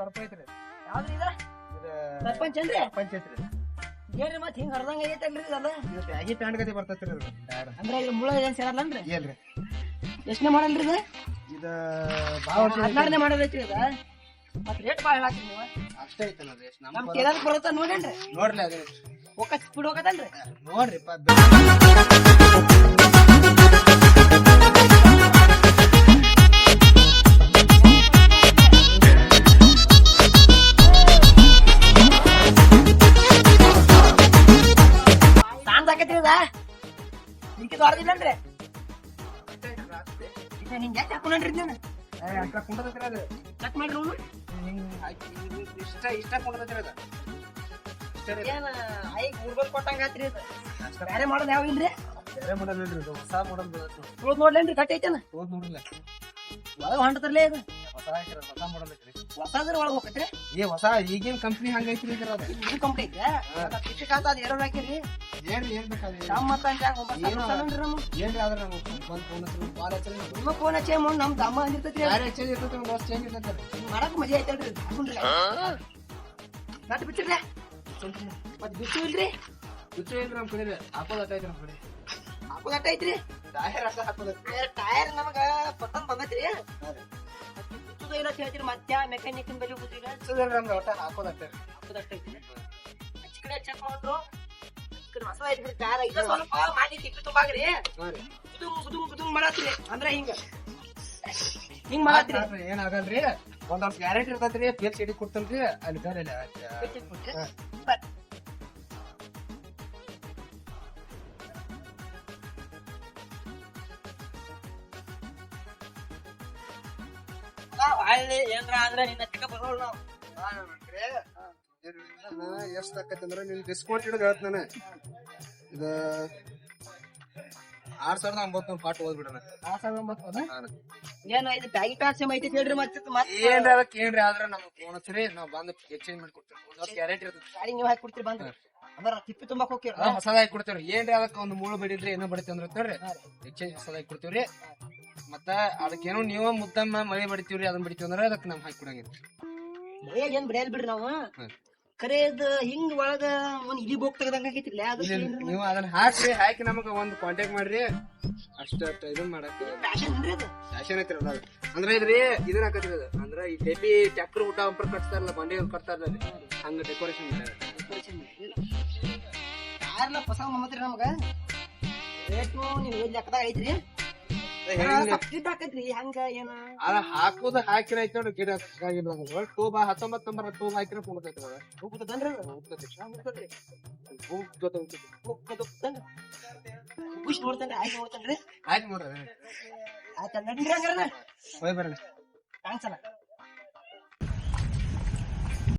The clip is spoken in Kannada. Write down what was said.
ಸ್ವಲ್ಪ ಐತ್ರಿ. ಯಾವ್ದ್ರಿ ಇದ ಸರ್ಪಂಚ್ ಏನ್ರಿ ಪಂಚಾಯತ್ರಿ. ಏನ್ರಿ ಮತ್ ಹಿಂಗ್ ಹರ್ದಂಗ ಆಗೈತಲ್ರಿ ಅದ ಇದು ಬ್ಯಾಗಿ ಪ್ಯಾಂಟ್ ಗತಿ ಬರ್ತೈತ್ರಿ ಅದು ಟೈರ್. ಅಂದ್ರೆ ಇದು ಮುಳ್ಳ ಏನ್ ಸೇರಲ್ಲನ್ರಿ ಏನ್ರಿ ಎಷ್ಟನೇ ಮಾಡಲ್ರಿ ಇದು ಇದ ಭಾಳ ವರ್ಷ 16ನೇ ಮಾಡಲ್ ಐತ್ರಿ ಇದ ಮತ್ ರೇಟ್ ಬಾಳ ಹೇಳಾತ್ರಿ ನೀವು ಅಷ್ಟೇ ಐತಲ್ಲ ಅದು. ಎಷ್ಟು ನಮ್ ನಮ್ಮ ಕೇಳಕ್ ಬರುತ್ತ ನೋಡೇನ್ರಿ ನೋಡ್ರಿ ಅದೇ ಹೋಗತ್ ಸ್ಪೀಡ್ ಹೋಗತ್ತಲ್ರಿ ನೋಡ್ರಿ ಸಾಂಗ್ ಹಾಕೈತ್ರಿ ಇದ ನಿಂಕಿ ದೊಡ್ಡದಿಲ್ಲನ್ರಿ ಇದು ನಿಂಗೆ ಯಾಕೆ ಹಾಕೊಂಡ್ರಿ ನಾನು ಅಷ್ಟ ಕುಂಡದೈತ್ರಿ ಅದು. ಚೆಕ್ ಮಾಡ್ರಿ ಅವ್ನು ಹಿಂಗ್ ಹಾಕಿ ಇಷ್ಟ ಇಷ್ಟ ಕುಂಡದೈತ್ರಿ ಅದು. ಇಷ್ಟ ರೀ. ಏನ ಐಗ್ ಮೂರ್ಗೋಲ್ ಕೊಟ್ಟಂಗ ಆತ್ರಿ ಇದು ಬ್ಯಾರೆ ಮಾಡೋದ್ ಯಾವ ಇಲ್ರಿ ಬೇರೆ ಮಾಡಲ್ ನೋಡ್ರಿ ಇದು. ಹೊಸ ಮಾಡಲ್ ತುಳ್ದ್ ನೋಡ್ಲೇನ್ರಿ ಕಟ್ಟಿ ಐತೇನ ಹೋದ್ ನೋಡ್ರಿಲ್ಲ. ಒಳಗ ಹೊಂಟತ್ರಲೇ ಇದು ಹೊಸ ಐತ್ರಿ ಅದು, ಹೊಸ ಮಾಡಲ್ ಐತ್ರಿ. ಹೊಸದ್ರ ಒಳಗ್ ಹೋಗತ್ರಿ ಏ ಹೊಸ ಈಗಿನ ಕಂಪ್ನಿ ಹಂಗೈತ್ರಿ ಈಗ ಅದು. ಇದು ಕಂಪ್ನಿ ಐತೆ ಪಿಚ್ಚಿ ಕಾತ ಅದ್ ಎರಡ್ ಹಾಕಿರಿ ಏನ್ರಿ ಏನ್ ಬೇಕಾದ್ರೆ ನಮ್ಮ ಮತ್ತ ಹಂಗ 9 ಸಾವಿರ ನಮ್ಮ ಏನ್ರಿ ಆದ್ರೆ ನಾವು ಬಂದ್ ಫೋನ್ ಹತ್ರ ಬಾಳ ಹಚ್ಚಲ್ಲ ನಾವು. ನಿಮ್ಮ ಫೋನ್ ಹಚ್ಚೆ ಮುಂದ್ ನಮ್ ತಮ್ಮ ಅಂದಿರ್ತೈತ್ರಿ ಯಾರೇ ಚೇಂಜ್ ಇರ್ತೈತಿ ಒಂದು ವರ್ಷ ಚೇಂಜ್ ಇರ್ತೈತಿ. ಹಿಂಗ್ ಮಾಡಕ್ ಮಜಾ ಐತಲ್ರಿ ಹಾಕೊಂಡ್ರಿ ನಟ್ ಬಿಚ್ಚಿರ್ರಿ ಮತ್ ಬಿಚ್ಚು ಇಲ್ರಿ ಹುಚ್ಚು ಏನ್ರಿ ನಮ್ ಕಡೆ ಹಾಕೋದ್ ಐತಿ ನಮ್ ಕಡೆ. ಹಾಕೋದ್ ಅಟ್ಟ ಐತ್ರಿ ಟೈರ್ ಅಷ್ಟ ಹಾಕೋದೈತಿ. ಟೈರ್ ನಮಗ ಪಸಂದ್ ಬಂದೈತ್ರಿ ಬಿಚ್ಚುದ ಇಲ್ಲ ಹೇಳ್ತೀರಿ ಮತ್ತೆ ಮೆಕ್ಯಾನಿಕ್ ಬೆಲೆ ಗೊತ್ತಿಲ್ಲ ಹುಚ್ಚುದೇನ್ರಿ ನಮ್ದು ಒಟ್ಟ ಹಾಕೋದ್ ಅಷ್ಟೇ. ಹಾಕೋದ್ ಅಟ್ಟ ಐತ್ರಿ ಆಚೆ ಕಡೆ ಚೆಕ್ ಮಾಡ್ರು ಹೊಸ ಐತ್ರಿ ಕಾರ್ ಇದು ಸ್ವಲ್ಪ ಮಾಡಿ ತಿಪ್ಪಿ ತುಂಬಾಗ್ರಿ ಹಾ ರೀ. ಗುದುಮ್ ಮಾಡತ್ರಿ ಅಂದ್ರ ಹಿಂಗ ಹಿಂಗ್ ಮಾಡತ್ರಿ ಆತ್ರಿ, ಏನ್ ಆಗಲ್ರಿ. ಒಂದ್ ವರ್ಷ ಗ್ಯಾರಂಟಿ ಇರ್ತೈತ್ರಿ. ಪೇಲ್ ಸಿಡಿ ಕೊಡ್ತೇನ್ರಿ ಅಲ್ಲಿ ಬೇರೆ ಒಳ್ಳೆ ಏನ್ರ ಅಂದ್ರೆ ನಿನ್ನ ಚಿಕ್ಕ ಬರೋಲ್ಲ ಎಷ್ಟ್ ಆಕೈತಿ ಅಂದ್ರ ನಿನ್ ಡಿಸ್ಕೌಂಟ್ ಹಿಡಿದು ಹೇಳ್ತ ನಾನು ಇದು 6,900 ಪಾಟ್ ಓದ್ಬಿಡಣ. ಏನ ಇದು ಬ್ಯಾಗಿ ಪ್ಯಾಕ್ ಐತಿ ಹೇಳ್ರಿ ಮತ್ತೆ ಏನ್ರಿ ಅದಕ್ಕೆ ಏನ್ರಿ ಆದ್ರ ನಮ್ಗೆ ಫೋನ್ ಹಚ್ಚ್ರಿ ನಾವ್ ಬಂದ್ ಎಕ್ಸ್ಚೇಂಜ್ ಮಾಡಿ ಕೊಡ್ತೇವೆ. ಒಂದ್ ವರ್ಷ ಗ್ಯಾರಂಟಿ ಇರ್ತೈತಿ. ಗಾಡಿ ನೀವು ಹಾಕಿ ಕೊಡ್ತೀರಿ ಬಂದ್ರಿ ಅಂದ್ರ ತಿಪ್ಪಿ ತುಂಬಾಕ್ ಹೋಗ್ತೀರಿ ಹೊಸದಾಗಿ ಕೊಡ್ತೇವ್ರಿ. ಏನ್ರಿ ಅದಕ್ಕೆ ಒಂದು ಮೂಳು ಬಡಿಲ್ರಿ ಏನೋ ಬಡಿತಿ ಅಂದ್ರ ನೋಡ್ರಿ ಎಕ್ಸ್ಚೇಂಜ್ ಹೊಸದಾಗಿ ಕೊಡ್ತೇವ್ರಿ. ಮತ್ತ ಅದಕ್ಕೇನೋ ನೀವ ಮುದ್ದಮ್ಮ ಮಳೆ ಬಡಿತೀವ್ರಿ ಅದನ್ನ ಬಡಿತೀವಿ ಅಂದ್ರ ಅದಕ್ಕೆ ನಮ್ ಹಾಕಿ ಕೊಡಂಗಿಲ್ಲ. ಏನ್ ಬಿಡಿಯಲ್ ಬಿಡ್ರಿ ನಾವು ಕರೆ ಇದು ಹಿಂಗ್ ಒಳಗ ಒಂದ್ ಇಲಿ ಬೋಗ್ ತೆಗದಂಗ ಆಗೈತಿರ್ಲಿ ಅದು ನೀವು ಅದನ್ನ ಹಾಕ್ರಿ. ಹಾಕಿ ನಮಗ ಒಂದ್ ಕಾಂಟ್ಯಾಕ್ಟ್ ಮಾಡ್ರಿ. ಅಷ್ಟ ಇದನ್ ಮಾಡಕ್ ಫ್ಯಾಷನ್ ಏನ್ರಿ ಅದು ಫ್ಯಾಷನ್ ಐತ್ರಿ ಅದ. ಅಂದ್ರ ಇದ್ರಿ ಇದನ್ನ ಹಾಕತ್ರಿ ಅದು. ಅಂದ್ರ ಈ ಟೇಪಿ ಟ್ರ್ಯಾಕ್ಟರ್ ಊಟ ಅಂಪರ್ ಕಟ್ತಾರಲ್ಲ ಬಂಡಿ ಕಟ್ತಾರಲ್ಲ ಹಂಗ ಡೆಕೋರೇಷನ್ ಕಾರ್ನ ಪಸಂದ್ ಬಂದ್ರಿ ನಮಗ ರೇಟು ನೀವ್ ಏನ್ ಲೆಕ್ಕದಾಗ ಐತ್ರಿ ಸಬ್ಸಿಡಿ ಹಾಕೈತ್ರಿ ಹಂಗ ಏನ ಅದ ಹಾಕೋದು ಹಾಕಿರ ಐತಿ ನೋಡ್ರಿ ಗಿಡ ಟೂಬ 19 ನಂಬರ್ ಟೂಬ್ ಹಾಕಿರ ಕುಂಡ್ತೈತಿ ಅದ. ಹೋಗ್ತದನ್ರಿ ಖುಷಿ ನೋಡ್ತೇನ್ರಿ ಆಯ್ತು ನೋಡ್ತೇನ್ರಿ ಆಯ್ತು ನೋಡ್ರಿ ಆಯ್ತ ನಡ್ರಿ ಹಂಗಾರ ಹೋಯ್ ಬರ್ರಿ. ಥ್ಯಾಂಕ್ಸ್ ಅಲ್ಲ